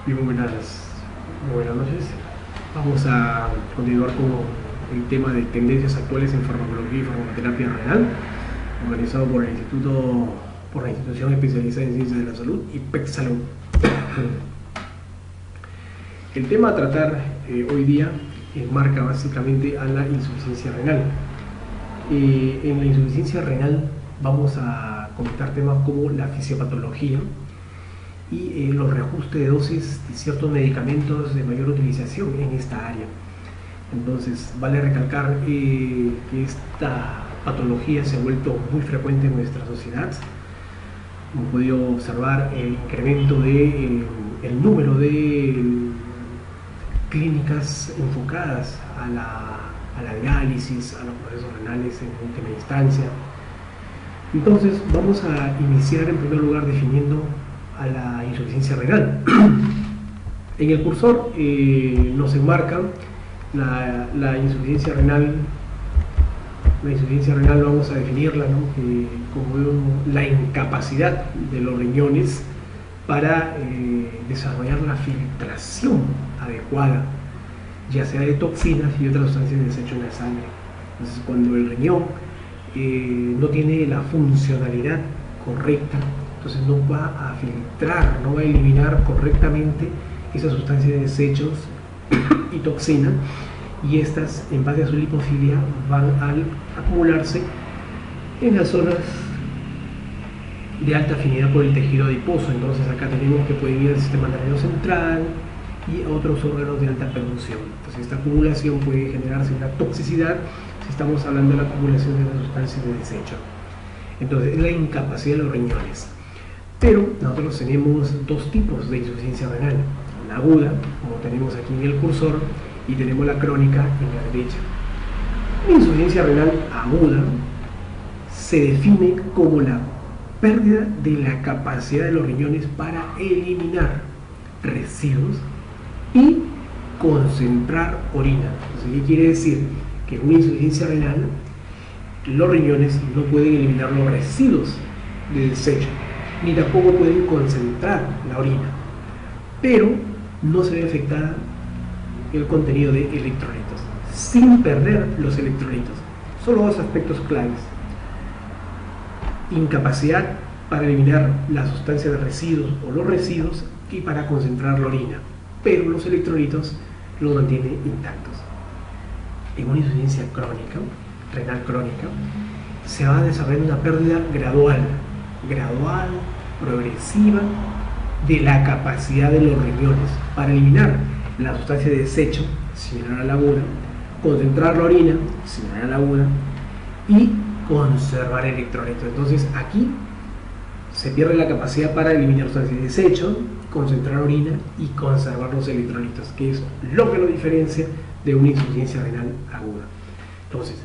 Muy buenas noches. Vamos a continuar con el tema de tendencias actuales en farmacología y farmacoterapia renal, organizado por la Institución Especializada en Ciencias de la Salud, IPEC-Salud. El tema a tratar hoy día enmarca básicamente a la insuficiencia renal. En la insuficiencia renal vamos a comentar temas como la fisiopatología y los reajustes de dosis de ciertos medicamentos de mayor utilización en esta área. Entonces, vale recalcar que esta patología se ha vuelto muy frecuente en nuestra sociedad. Hemos podido observar el incremento del número de clínicas enfocadas a la diálisis, a los procesos renales en última instancia. Entonces, vamos a iniciar en primer lugar definiendo a la insuficiencia renal. En el cursor nos enmarca la insuficiencia renal. La insuficiencia renal vamos a definirla, ¿no? Como la incapacidad de los riñones para desarrollar la filtración adecuada, ya sea de toxinas y otras sustancias de desecho en la sangre. Entonces, cuando el riñón no tiene la funcionalidad correcta, entonces no va a filtrar, no va a eliminar correctamente esas sustancias de desechos y toxina, y estas, en base a su lipofilia, van a acumularse en las zonas de alta afinidad por el tejido adiposo. Entonces acá tenemos que puede ir al sistema nervioso central y a otros órganos de alta producción. Entonces esta acumulación puede generarse una toxicidad si estamos hablando de la acumulación de las sustancias de desecho. Entonces es la incapacidad de los riñones. Pero nosotros tenemos dos tipos de insuficiencia renal: la aguda, como tenemos aquí en el cursor, y tenemos la crónica en la derecha. La insuficiencia renal aguda se define como la pérdida de la capacidad de los riñones para eliminar residuos y concentrar orina. Entonces, ¿qué quiere decir? Que en una insuficiencia renal los riñones no pueden eliminar los residuos de desecho, ni tampoco pueden concentrar la orina, pero no se ve afectada el contenido de electrolitos, sin perder los electrolitos. Solo dos aspectos claves: incapacidad para eliminar la sustancia de residuos o los residuos y para concentrar la orina, pero los electrolitos los mantiene intactos. En una insuficiencia crónica, renal crónica, se va a desarrollar una pérdida gradual, progresiva, de la capacidad de los riñones para eliminar la sustancia de desecho, similar a la aguda, concentrar la orina, similar a la aguda, y conservar electrolitos. Entonces aquí se pierde la capacidad para eliminar sustancias de desecho, concentrar orina y conservar los electrolitos, que es lo que lo diferencia de una insuficiencia renal aguda. Entonces,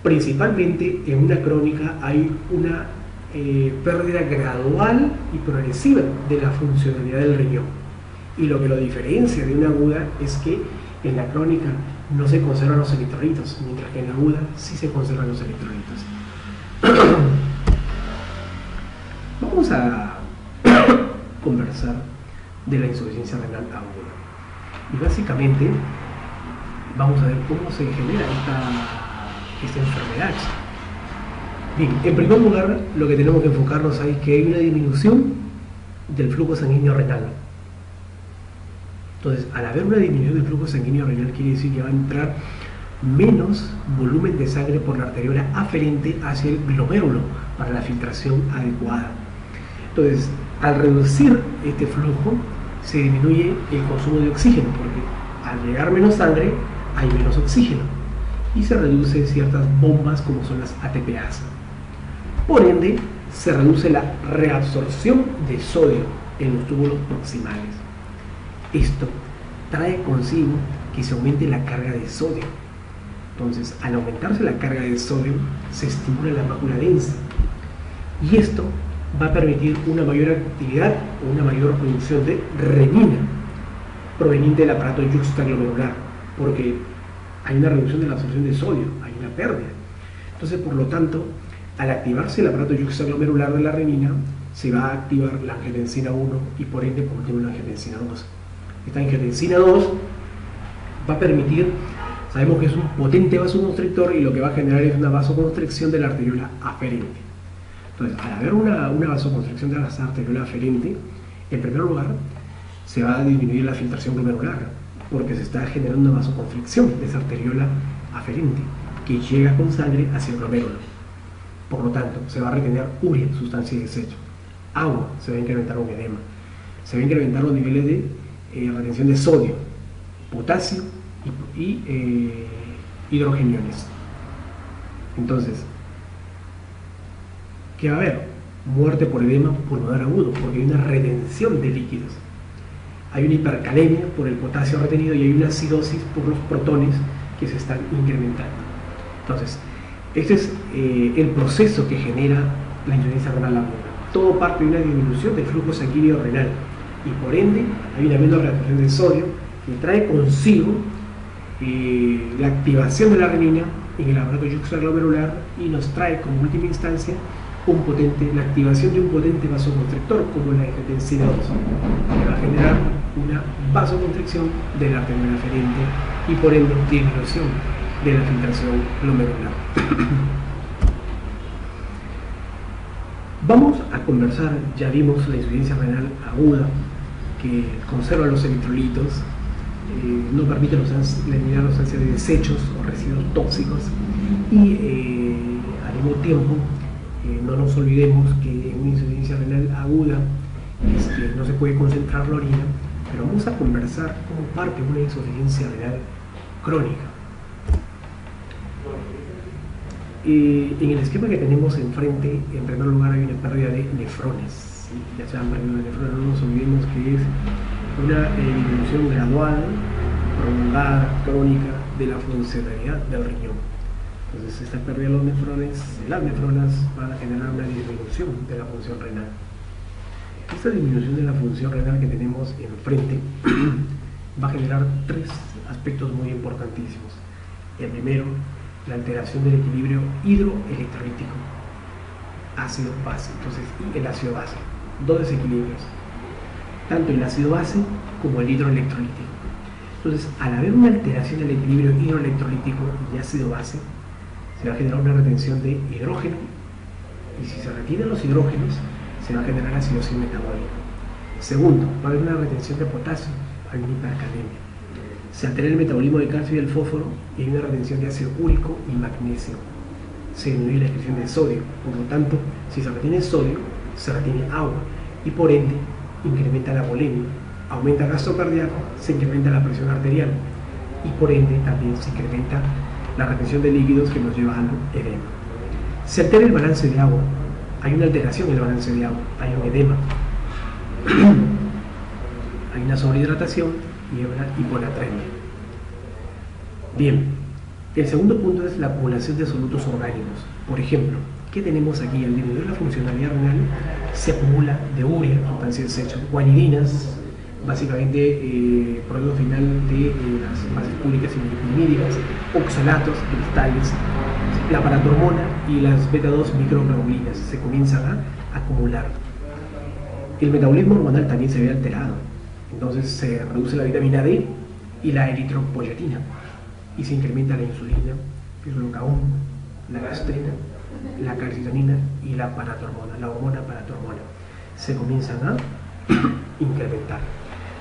principalmente en una crónica hay una pérdida gradual y progresiva de la funcionalidad del riñón, y lo que lo diferencia de una aguda es que en la crónica no se conservan los electrolitos, mientras que en la aguda sí se conservan los electrolitos. Vamos a conversar de la insuficiencia renal aguda, y básicamente vamos a ver cómo se genera esta enfermedad. Bien, en primer lugar, lo que tenemos que enfocarnos es que hay una disminución del flujo sanguíneo renal. Entonces, al haber una disminución del flujo sanguíneo renal, quiere decir que va a entrar menos volumen de sangre por la arteriola aferente hacia el glomérulo para la filtración adecuada. Entonces, al reducir este flujo, se disminuye el consumo de oxígeno, porque al llegar menos sangre, hay menos oxígeno, y se reducen ciertas bombas como son las ATPase. Por ende, se reduce la reabsorción de sodio en los túbulos proximales. Esto trae consigo que se aumente la carga de sodio. Entonces, al aumentarse la carga de sodio, se estimula la mácula densa, y esto va a permitir una mayor actividad o una mayor producción de renina proveniente del aparato yuxtaglomerular, porque hay una reducción de la absorción de sodio, hay una pérdida. Entonces, por lo tanto, al activarse el aparato yuxtaglomerular de la renina, se va a activar la angiotensina 1 y por ende, por último, la angiotensina 2. Esta angiotensina 2 va a permitir, sabemos que es un potente vasoconstrictor y lo que va a generar es una vasoconstricción de la arteriola aferente. Entonces, al haber una vasoconstricción de la arteriola aferente, en primer lugar, se va a disminuir la filtración glomerular, porque se está generando una vasoconstricción de esa arteriola aferente que llega con sangre hacia el glomérulo. Por lo tanto, se va a retener urea, sustancia de desecho, agua, se va a incrementar un edema, se va a incrementar los niveles de retención de sodio, potasio y hidrogeniones. Entonces, ¿qué va a haber? Muerte por edema pulmonar agudo, porque hay una retención de líquidos. Hay una hipercalemia por el potasio retenido y hay una acidosis por los protones que se están incrementando. Entonces, este es el proceso que genera la insuficiencia renal aguda. Todo parte de una disminución del flujo sanguíneo renal y por ende hay una menor retención de sodio que trae consigo la activación de la renina en el aparato extraglomerular y nos trae como última instancia la activación de un potente vasoconstrictor como la angiotensina 2, que va a generar una vasoconstricción de la arteria aferente y por ende disminución de la filtración glomerular. Vamos a conversar, ya vimos la insuficiencia renal aguda que conserva los electrolitos, no permite eliminar los de desechos o residuos tóxicos y al mismo tiempo no nos olvidemos que en una insuficiencia renal aguda no se puede concentrar la orina, pero vamos a conversar como parte de una insuficiencia renal crónica. En el esquema que tenemos enfrente, en primer lugar hay una pérdida de nefrones, ¿sí? Ya se han perdido de nefrones, no nos olvidemos que es una disminución gradual, prolongada, crónica de la funcionalidad del riñón. Entonces esta pérdida de los nefrones, las nefronas van a generar una disminución de la función renal. Esta disminución de la función renal que tenemos enfrente va a generar tres aspectos muy importantísimos. El primero, la alteración del equilibrio hidroelectrolítico, ácido-base. Entonces, y el ácido-base, dos desequilibrios, tanto el ácido-base como el hidroelectrolítico. Entonces, al haber una alteración del equilibrio hidroelectrolítico y ácido-base, se va a generar una retención de hidrógeno, y si se retienen los hidrógenos, se va a generar acidosis metabólica. Segundo, va a haber una retención de potasio, hay una hipercalemia. Se altera el metabolismo del calcio y del fósforo y hay una retención de ácido úrico y magnesio. Se disminuye la excreción de sodio, por lo tanto, si se retiene sodio, se retiene agua y por ende incrementa la volemia, aumenta el gasto cardíaco, se incrementa la presión arterial y por ende también se incrementa la retención de líquidos que nos lleva al edema. Se altera el balance de agua, hay una alteración en el balance de agua, hay un edema, hay una sobrehidratación y una hiponatremia. Bien, el segundo punto es la acumulación de solutos orgánicos. Por ejemplo, ¿qué tenemos aquí? Al disminuir la funcionalidad renal se acumula de urea, sustancia de desecho, guanidinas, básicamente producto final de las bases públicas y lipídicas, oxalatos, cristales, la paratormona y las beta-2 microglobulinas se comienzan a acumular. El metabolismo hormonal también se ve alterado, entonces se reduce la vitamina D y la eritropoyetina y se incrementa la insulina, el glucagón, la gastrina, la calcitonina y la paratormona, la hormona paratormona se comienzan a incrementar.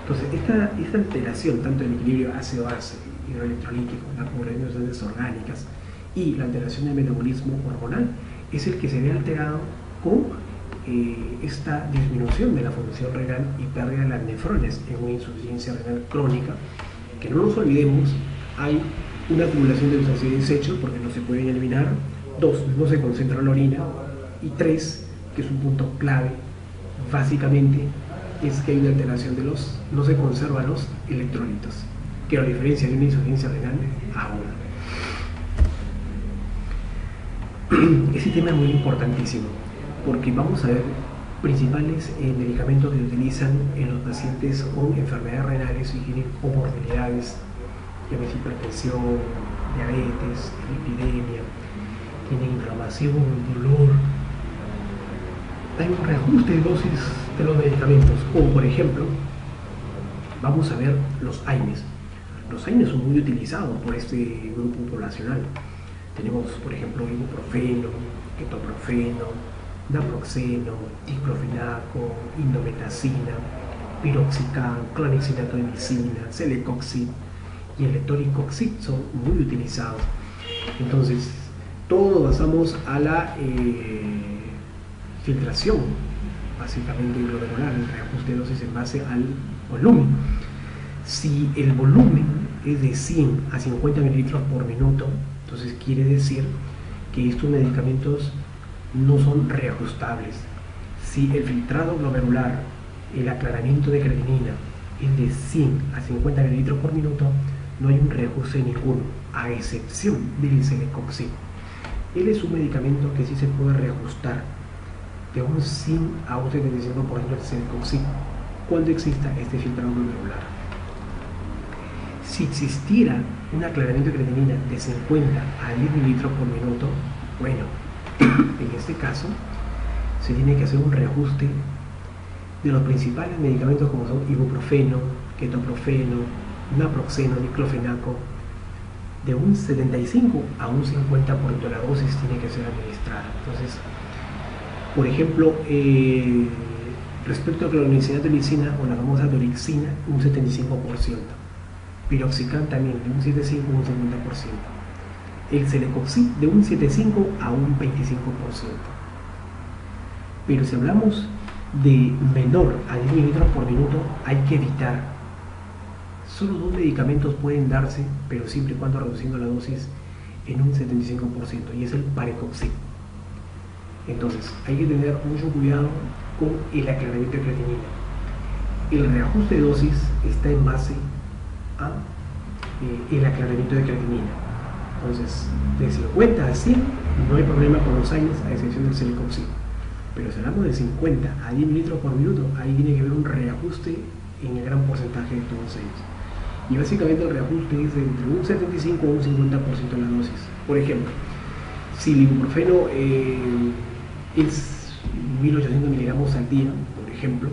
Entonces esta alteración tanto del equilibrio ácido-base, hidroelectrolítico, la acumulación de sustancias orgánicas y la alteración del metabolismo hormonal es el que se ve alterado con esta disminución de la función renal y pérdida de las nefrones en una insuficiencia renal crónica, que no nos olvidemos, hay una acumulación de sustancias de desecho porque no se pueden eliminar, 2, no se concentra la orina y 3, que es un punto clave, básicamente es que hay una alteración de no se conservan los electrolitos, que a diferencia de una insuficiencia renal aguda. Ese tema es muy importantísimo porque vamos a ver principales medicamentos que se utilizan en los pacientes con enfermedades renales y tienen comorbilidades, llámese hipertensión, diabetes, lipidemia, tienen inflamación, dolor. Hay un reajuste de dosis de los medicamentos, como por ejemplo Vamos a ver los AINES. Los AINES son muy utilizados por este grupo poblacional. Tenemos, por ejemplo, ibuprofeno, ketoprofeno, naproxeno, diclofenaco, indometacina, piroxicam, clonexidatoimicina, celecoxib y el letoricoxib son muy utilizados. Entonces, todo basamos a la filtración, básicamente glomerular, el reajuste de dosis en base al volumen. Si el volumen es de 100 a 50 mililitros por minuto, entonces quiere decir que estos medicamentos no son reajustables. Si el filtrado glomerular, el aclaramiento de creatinina es de 100 a 50 mililitros por minuto, no hay un reajuste ninguno, a excepción del celecoxib. Él es un medicamento que sí se puede reajustar de un 100 a un 75% del celecoxib cuando exista este filtrado glomerular. Si existiera un aclaramiento de creatinina de 50 a 10 mililitros por minuto, bueno, en este caso se tiene que hacer un reajuste de los principales medicamentos como son ibuprofeno, ketoprofeno, naproxeno, diclofenaco. De un 75 a un 50% de la dosis tiene que ser administrada. Entonces, por ejemplo, respecto a clonexidatolicina o la famosa dorixina, un 75%. Piroxicam también de un 75 a un 50%. El celecoxib de un 75 a un 25%. Pero si hablamos de menor a 10 mililitros por minuto, hay que evitar. Solo dos medicamentos pueden darse, pero siempre y cuando reduciendo la dosis en un 75%, y es el parecoxib. Entonces, hay que tener mucho cuidado con el aclaramiento de creatinina. El reajuste de dosis está en base a el aclaramiento de creatinina. Entonces, de 50 a 100 no hay problema con los AINES, a excepción del celecoxib. Pero si hablamos de 50 a 10 mililitros por minuto, ahí tiene que haber un reajuste en el gran porcentaje de todos ellos. Y básicamente el reajuste es entre un 75 a un 50% de la dosis. Por ejemplo, si el ibuprofeno es 1800 miligramos al día, por ejemplo,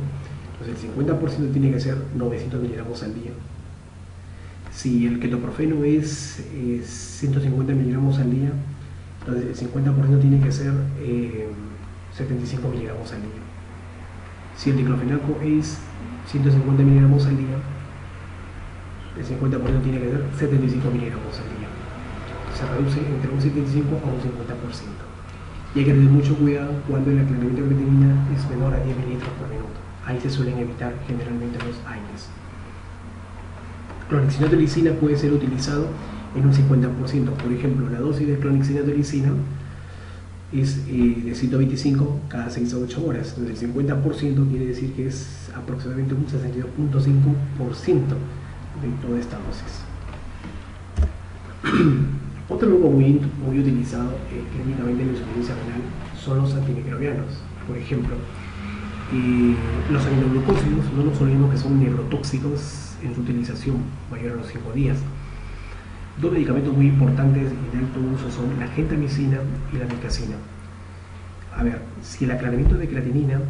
entonces el 50% tiene que ser 900 miligramos al día. Si el ketoprofeno es 150 miligramos al día, entonces el 50% tiene que ser 75 miligramos al día. Si el diclofenaco es 150 miligramos al día, el 50% tiene que ser 75 miligramos al día. Se reduce entre un 75 a un 50%. Y hay que tener mucho cuidado cuando el aclaramiento de creatinina es menor a 10 mililitros por minuto. Ahí se suelen evitar generalmente los AINES. Clonexidatolicina puede ser utilizado en un 50%. Por ejemplo, la dosis de clonexidatolicina es de 125 cada 6 a 8 horas. Entonces el 50% quiere decir que es aproximadamente un 62.5% de toda esta dosis. Otro grupo muy utilizado clínicamente en la insuficiencia renal son los antimicrobianos. Por ejemplo, los aminoglucósidos, no nos olvidemos que son neurotóxicos en su utilización mayor a los 5 días. Dos medicamentos muy importantes y de alto uso son la gentamicina y la micacina. A ver, si el aclaramiento de creatinina,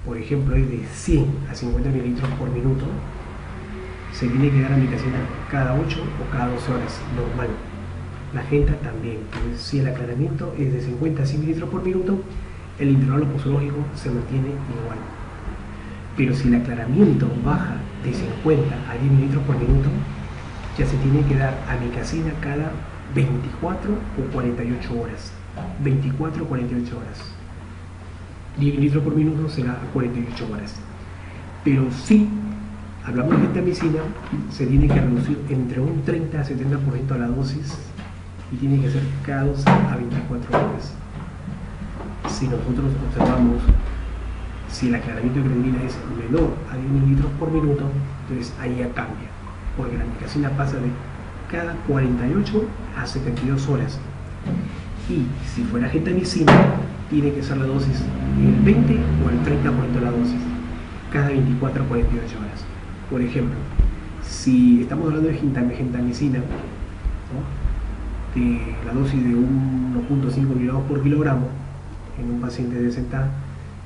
por ejemplo, es de 100 a 50 mililitros por minuto, se tiene que dar amicacina cada 8 o cada 12 horas, normal. La genta también. Entonces, si el aclaramiento es de 50 a 100 mililitros por minuto, el intervalo posológico se mantiene igual. Pero si el aclaramiento baja de 50 a 10 mililitros por minuto, ya se tiene que dar amicacina cada 24 o 48 horas. 24 o 48 horas. 10 mililitros por minuto será 48 horas. Pero si hablamos de gentamicina, se tiene que reducir entre un 30 a 70% a la dosis y tiene que ser cada 12 a 24 horas. Si nosotros observamos si el aclaramiento de creatinina es menor a 10 mililitros por minuto, entonces ahí ya cambia, porque la amicacina pasa de cada 48 a 72 horas. Y si fuera gentamicina, tiene que ser la dosis el 20 o el 30% de la dosis, cada 24 a 48 horas. Por ejemplo, si estamos hablando de gentamicina, ¿no?, de la dosis de 1.5 miligramos por kilogramo, en un paciente de 60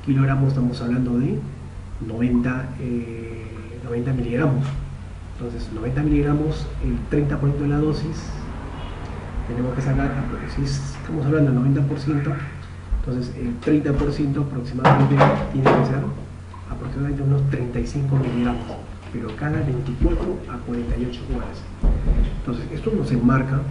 kilogramos estamos hablando de 90 90 miligramos. Entonces 90 miligramos, el 30% de la dosis, tenemos que sacar, si estamos hablando del 90%, entonces el 30% aproximadamente tiene que ser aproximadamente unos 35 miligramos, pero cada 24 a 48 horas. Entonces esto nos enmarca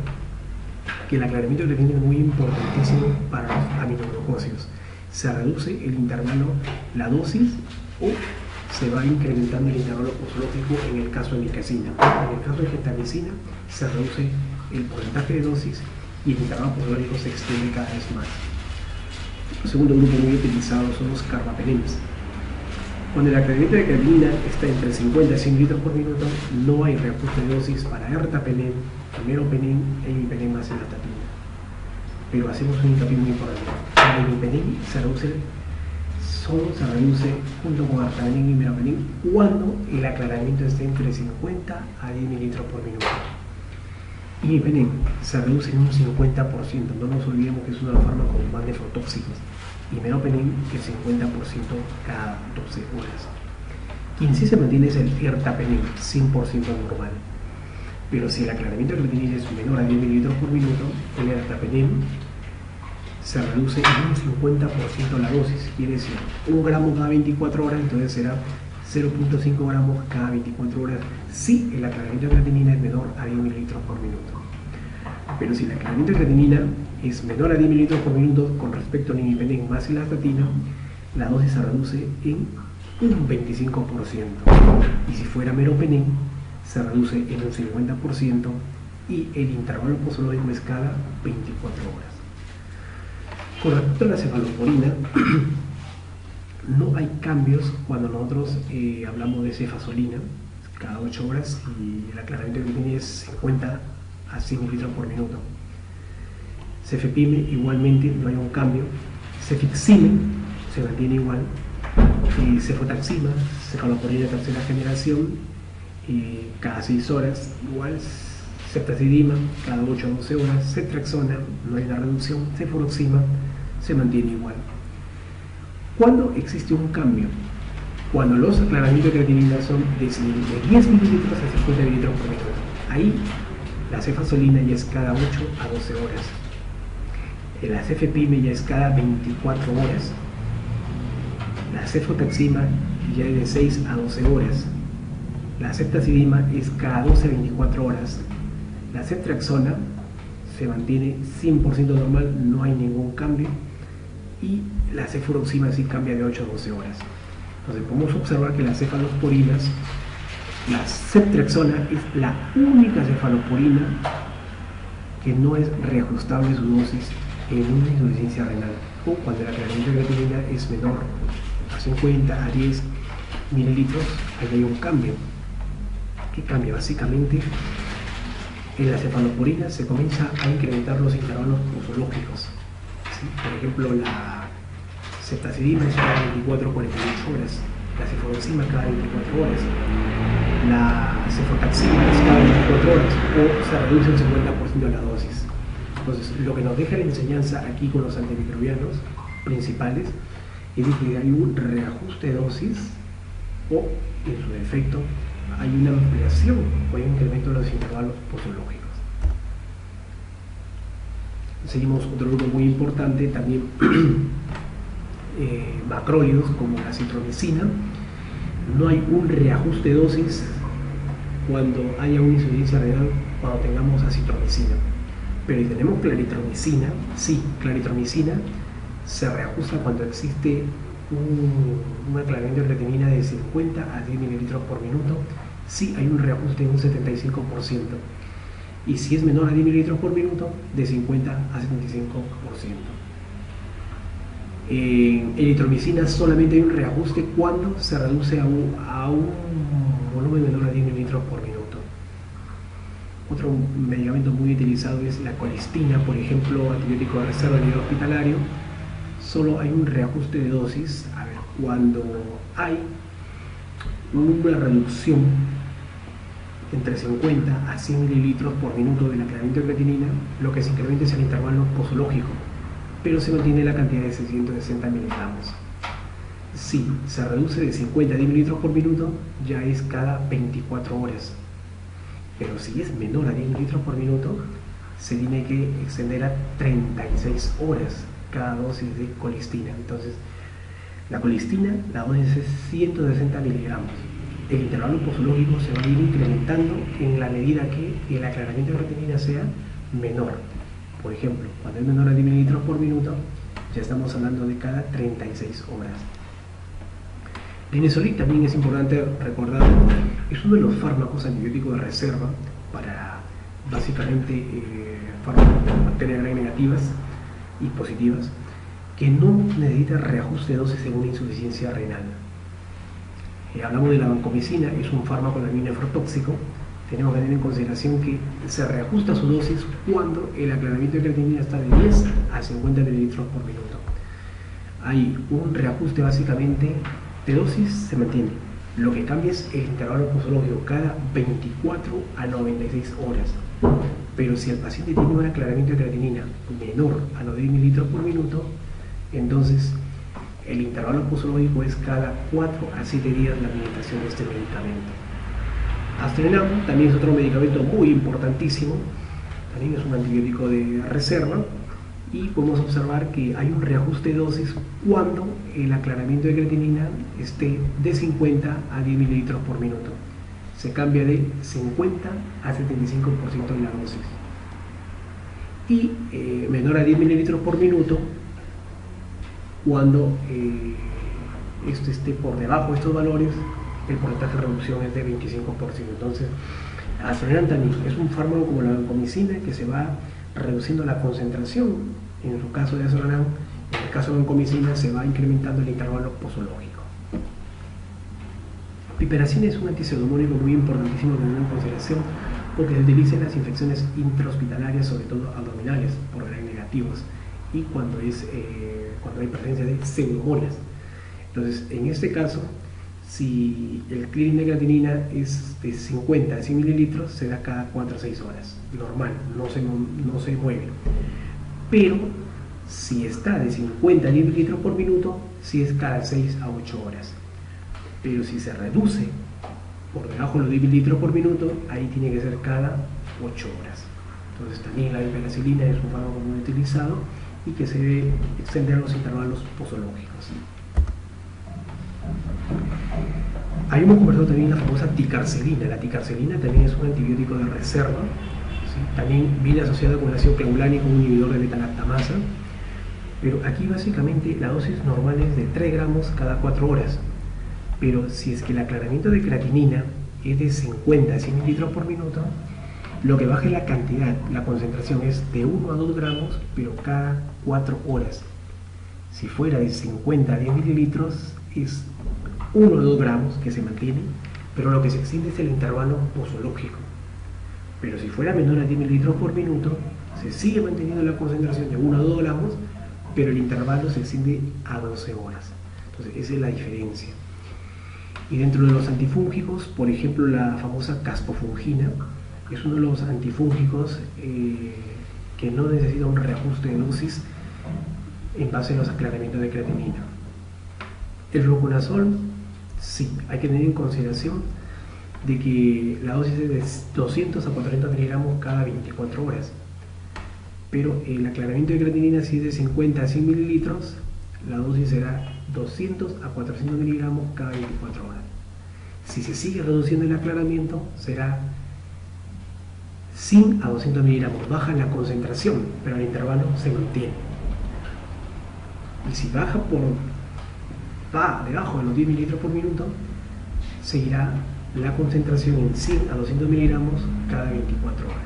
que el aclaramiento de creatinina es muy importantísimo para los aminoglucósidos. Se reduce el intervalo, la dosis, o se va incrementando el intervalo posológico en el caso de micacina. En el caso de gentamicina se reduce el porcentaje de dosis y el intervalo posológico se extiende cada vez más. El segundo grupo muy utilizado son los carbapenems. Cuando el aclaramiento de creatinina está entre 50 y 100 litros por minuto, no hay reajuste de dosis para ertapenem, meropenem e imipenem más cilastatina. Pero hacemos un hincapié muy importante. El imipenem solo se reduce junto con ertapenem y meropenem cuando el aclaramiento esté entre 50 a 10 mililitros por minuto. Imipenem se reduce en un 50%, no nos olvidemos que es uno de los fármacos más nefrotóxicos, y meropenem el 50% cada 12 horas. Quien sí se mantiene es el ertapenem, 100% normal. Pero si el aclaramiento de creatinina es menor a 10 mililitros por minuto, el ertapenem se reduce en un 50% la dosis, quiere decir 1 gramo cada 24 horas, entonces será 0.5 gramos cada 24 horas si el aclaramiento de creatinina es menor a 10 mililitros por minuto. Pero si el aclaramiento de creatinina es menor a 10 mililitros por minuto con respecto al imipenem más cilastatina, la dosis se reduce en un 25%. Y si fuera meropenem, se reduce en un 50% y el intervalo posológico es cada 24 horas. Con respecto a la cefalosporina, no hay cambios cuando nosotros hablamos de cefasolina cada 8 horas y el aclaramiento de creatinina es 50 a 100 mililitros por minuto. Cefepime igualmente no hay un cambio. Cefixime se mantiene igual. Cefotaxima, cefalosporina de tercera generación, cada 6 horas igual. Ceftazidima cada 8 a 12 horas. Cetraxona no hay una reducción. Cefuroxima se mantiene igual. ¿Cuándo existe un cambio? Cuando los aclaramientos de creatinina son de 10 mililitros a 50 mililitros por minuto. Ahí la cefasolina ya es cada 8 a 12 horas. La cefepime ya es cada 24 horas. La cefotaxima ya es de 6 a 12 horas. La ceftazidima es cada 12 a 24 horas. La ceftraxona se mantiene 100% normal, no hay ningún cambio. Y la cefuroxima sí cambia de 8 a 12 horas. Entonces podemos observar que las cefalosporinas, la ceftriaxona es la única cefalosporina que no es reajustable su dosis en una insuficiencia renal o cuando el aclaramiento de creatinina es menor a 50 a 10 mililitros, ahí hay un cambio. ¿Qué cambia? Básicamente en la cefalosporina se comienza a incrementar los intervalos posológicos. ¿Sí? Por ejemplo, la ceftazidima es cada 24 a 48 horas, la cefuroxima cada 24 horas, la cefotaxima es cada 24 horas o se reduce el 50% de la dosis. Entonces, lo que nos deja la enseñanza aquí con los antimicrobianos principales es que hay un reajuste de dosis o, en su defecto, hay una ampliación o hay un incremento de los intervalos posológicos. Seguimos otro grupo muy importante, también macrólidos como la citromicina. No hay un reajuste de dosis cuando haya una insuficiencia renal, cuando tengamos acitromicina. Pero si tenemos claritromicina, sí, claritromicina se reajusta cuando existe un aclaramiento de creatinina de 50 a 10 mililitros por minuto, sí hay un reajuste de un 75%. Y si es menor a 10 mililitros por minuto, de 50 a 75%. En eritromicina solamente hay un reajuste cuando se reduce a un volumen menor a 10 mililitros por minuto. Otro medicamento muy utilizado es la colistina, por ejemplo, antibiótico de reserva a nivel hospitalario. Solo hay un reajuste de dosis cuando hay una reducción entre 50 a 100 mililitros por minuto del aclaramiento de creatinina, lo que se incrementa es el intervalo posológico, pero se mantiene la cantidad de 660 miligramos. Si se reduce de 50 a 10 mililitros por minuto, ya es cada 24 horas. Pero si es menor a 10 mililitros por minuto, se tiene que extender a 36 horas cada dosis de colistina. Entonces, la colistina, la dosis es 160 miligramos. El intervalo posológico se va a ir incrementando en la medida que el aclaramiento de creatinina sea menor. Por ejemplo, cuando es menor a 10 mililitros por minuto, ya estamos hablando de cada 36 horas. Linezolid también es importante recordar, es uno de los fármacos antibióticos de reserva para básicamente fármacos con bacterias gram negativas y positivas que no necesita reajuste de dosis según insuficiencia renal. Hablamos de la vancomicina, es un fármaco también nefrotóxico. Tenemos que tener en consideración que se reajusta su dosis cuando el aclaramiento de creatinina está de 10 a 50 mililitros por minuto. Hay un reajuste básicamente de dosis, se mantiene. Lo que cambia es el intervalo posológico cada 24 a 96 horas. Pero si el paciente tiene un aclaramiento de creatinina menor a los 10 mililitros por minuto, entonces el intervalo posológico es cada 4 a 7 días la administración de este medicamento. Astrenam también es otro medicamento muy importantísimo, también es un antibiótico de reserva, y podemos observar que hay un reajuste de dosis cuando el aclaramiento de creatinina esté de 50 a 10 mililitros por minuto. Se cambia de 50 a 75% de la dosis. Y menor a 10 mililitros por minuto cuando esto esté por debajo de estos valores, el porcentaje de reducción es de 25%. Entonces, Astrenam también es un fármaco como la vancomicina que se va reduciendo la concentración. En el caso de Astrenam, en el caso de vancomicina, se va incrementando el intervalo posológico. Piperacina es un antipseudomónico muy importantísimo que tener en consideración porque se utiliza en las infecciones intrahospitalarias, sobre todo abdominales, por gram negativos, y cuando hay presencia de pseudomonias. Entonces, en este caso, si el clearing de creatinina es de 50 a 100 mililitros, se da cada 4 a 6 horas, normal, no se mueve. Pero si está de 50 a 10 mililitros por minuto, sí es cada 6 a 8 horas. Pero si se reduce por debajo de los 10 mililitros por minuto, ahí tiene que ser cada 8 horas. Entonces también la piperacilina es un fármaco muy utilizado y que se debe extender los intervalos posológicos. Habíamos conversado también la famosa ticarcelina. La ticarcelina también es un antibiótico de reserva, ¿sí? También viene asociado con el ácido clavulónico, un inhibidor de beta-lactamasa, pero aquí básicamente la dosis normal es de 3 gramos cada 4 horas. Pero si es que el aclaramiento de creatinina es de 50 a 100 mililitros por minuto, lo que baja la cantidad, la concentración es de 1 a 2 gramos, pero cada 4 horas. Si fuera de 50 a 10 mililitros, es 1 a 2 gramos que se mantiene, pero lo que se extiende es el intervalo posológico. Pero si fuera menor a 10 mililitros por minuto, se sigue manteniendo la concentración de 1 a 2 gramos, pero el intervalo se extiende a 12 horas. Entonces, esa es la diferencia. Y dentro de los antifúngicos, por ejemplo, la famosa caspofungina es uno de los antifúngicos que no necesita un reajuste de dosis en base a los aclaramientos de creatinina. El fluconazol, sí, hay que tener en consideración de que la dosis es de 200 a 400 miligramos cada 24 horas. Pero el aclaramiento de creatinina, si es de 50 a 100 mililitros, la dosis será 200 a 400 miligramos cada 24 horas. Si se sigue reduciendo el aclaramiento, será 100 a 200 miligramos. Baja la concentración, pero el intervalo se mantiene. Y si va debajo de los 10 mililitros por minuto, seguirá la concentración en 100 a 200 miligramos cada 24 horas.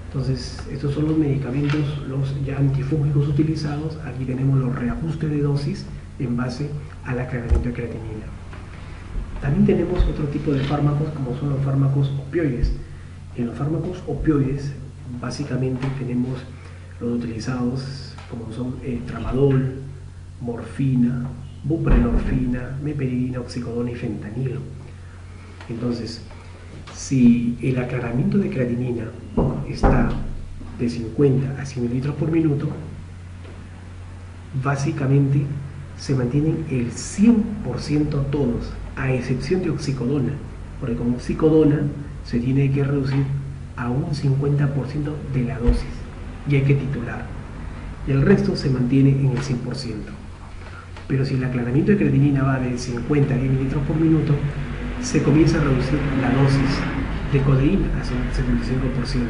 Entonces, estos son los medicamentos, los ya antifúngicos utilizados. Aquí tenemos los reajustes de dosis en base al aclaramiento de creatinina. También tenemos otro tipo de fármacos, como son los fármacos opioides. En los fármacos opioides, básicamente tenemos los utilizados, como son tramadol, morfina, buprenorfina, meperidina, oxicodona y fentanilo. Entonces, si el aclaramiento de creatinina está de 50 a 100 mililitros por minuto, básicamente se mantienen el 100% todos, a excepción de oxicodona, porque con oxicodona se tiene que reducir a un 50% de la dosis y hay que titular. Y el resto se mantiene en el 100%. Pero si el aclaramiento de creatinina va de 50 a 10 mililitros por minuto, se comienza a reducir la dosis de codeína hacia un 75%.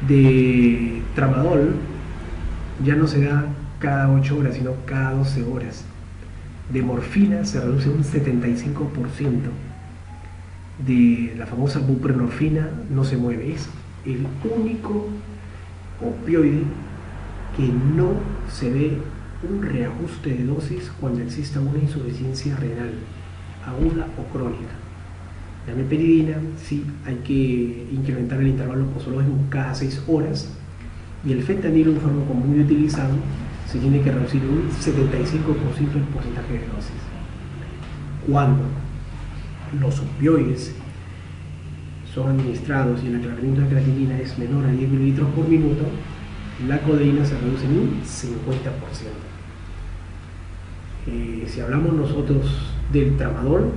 De tramadol ya no se da cada 8 horas, sino cada 12 horas. De morfina se reduce un 75%. De la famosa buprenorfina no se mueve. Es el único opioide que no se ve un reajuste de dosis cuando exista una insuficiencia renal, aguda o crónica. La meperidina sí hay que incrementar el intervalo posológico cada 6 horas, y el fentanilo, un fármaco muy utilizado, se tiene que reducir un 75% el porcentaje de dosis. Cuando los opioides son administrados y el aclaramiento de creatinina es menor a 10 mililitros por minuto, la codeína se reduce en un 50%. Si hablamos nosotros del tramadol,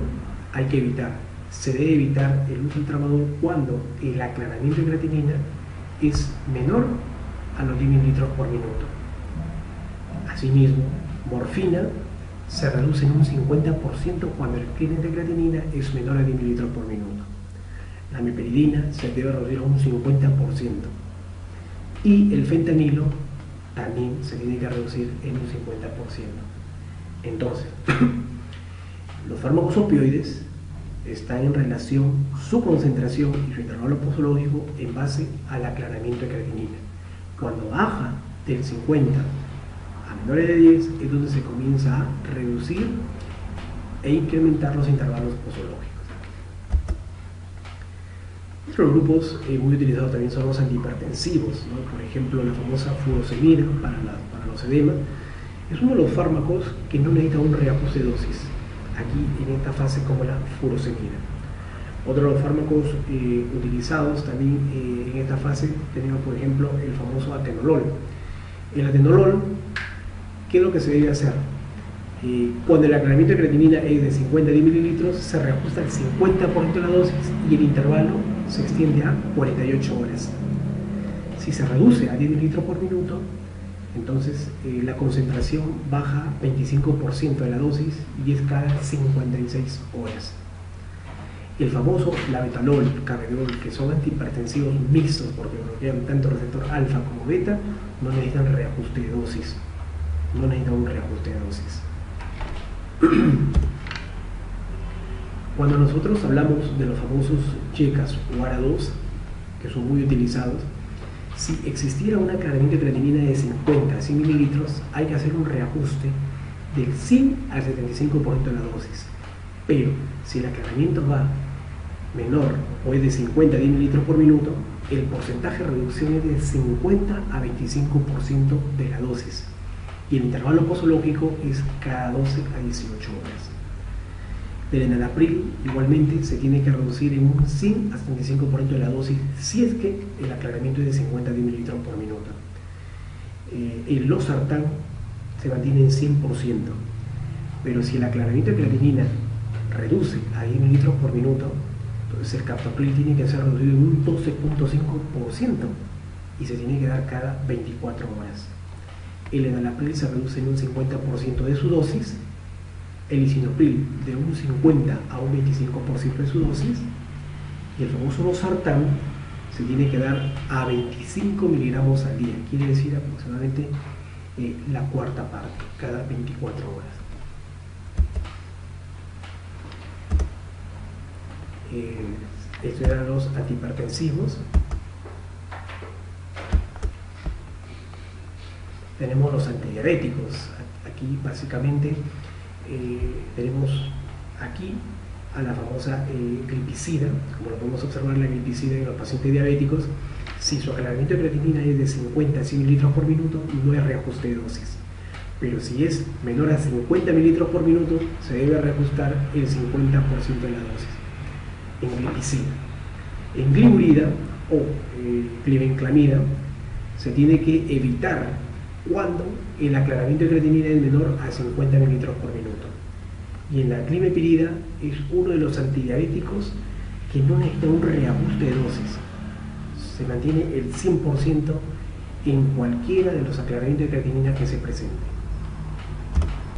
se debe evitar el uso del tramadol cuando el aclaramiento de creatinina es menor a los 10 mililitros por minuto. Asimismo, morfina se reduce en un 50% cuando el cliente de creatinina es menor a 10 mililitros por minuto. La meperidina se debe reducir a un 50%. Y el fentanilo también se tiene que reducir en un 50%. Entonces, los fármacos opioides están en relación su concentración y su intervalo posológico en base al aclaramiento de creatinina. Cuando baja del 50 a menores de 10 es donde se comienza a reducir e incrementar los intervalos posológicos. Otros grupos muy utilizados también son los antihipertensivos, ¿no? Por ejemplo, la famosa furosemida para los edemas es uno de los fármacos que no necesita un reajuste de dosis, aquí en esta fase, como la furosemida. Otro de los fármacos utilizados también en esta fase tenemos, por ejemplo, el famoso atenolol. El atenolol, ¿qué es lo que se debe hacer? Cuando el aclaramiento de creatinina es de 50 a 10 mililitros, se reajusta el 50% de la dosis y el intervalo se extiende a 48 horas. Si se reduce a 10 mililitros por minuto, entonces la concentración baja 25% de la dosis y es cada 56 horas. El famoso labetalol, carvedol, que son antihipertensivos mixtos porque bloquean tanto receptor alfa como beta, no necesitan reajuste de dosis. No necesitan un reajuste de dosis. Cuando nosotros hablamos de los famosos checas o ARA2, que son muy utilizados, si existiera un aclaramiento de creatinina de 50 a 100 mililitros, hay que hacer un reajuste del 100 al 75% de la dosis. Pero si el aclaramiento va menor o es de 50 a 10 mililitros por minuto, el porcentaje de reducción es de 50 a 25% de la dosis. Y el intervalo posológico es cada 12 a 18 horas. Del enalapril igualmente se tiene que reducir en un 100 a 75% de la dosis si es que el aclaramiento es de 50 a 10 mililitros por minuto. El losartán se mantiene en 100%, pero si el aclaramiento de creatinina reduce a 10 mililitros por minuto, entonces el captopril tiene que ser reducido en un 12.5% y se tiene que dar cada 24 horas. El enalapril se reduce en un 50% de su dosis, el lisinopril de un 50 a un 25% de su dosis, y el famoso losartán se tiene que dar a 25 miligramos al día, quiere decir aproximadamente la cuarta parte, cada 24 horas. Estos eran los antihipertensivos. Tenemos los antidiabéticos. Aquí básicamente tenemos aquí a la famosa glipicida. Como lo podemos observar, la glipicida en los pacientes diabéticos, si su aclaramiento de creatinina es de 50 a 100 mililitros por minuto, no es reajuste de dosis. Pero si es menor a 50 mililitros por minuto, se debe reajustar el 50% de la dosis en glipicida. En glimurida o glibenclamida se tiene que evitar cuando el aclaramiento de creatinina es menor a 50 mililitros por minuto. Y en la climepirida es uno de los antidiabéticos que no necesita un reajuste de dosis. Se mantiene el 100% en cualquiera de los aclaramientos de creatinina que se presenten.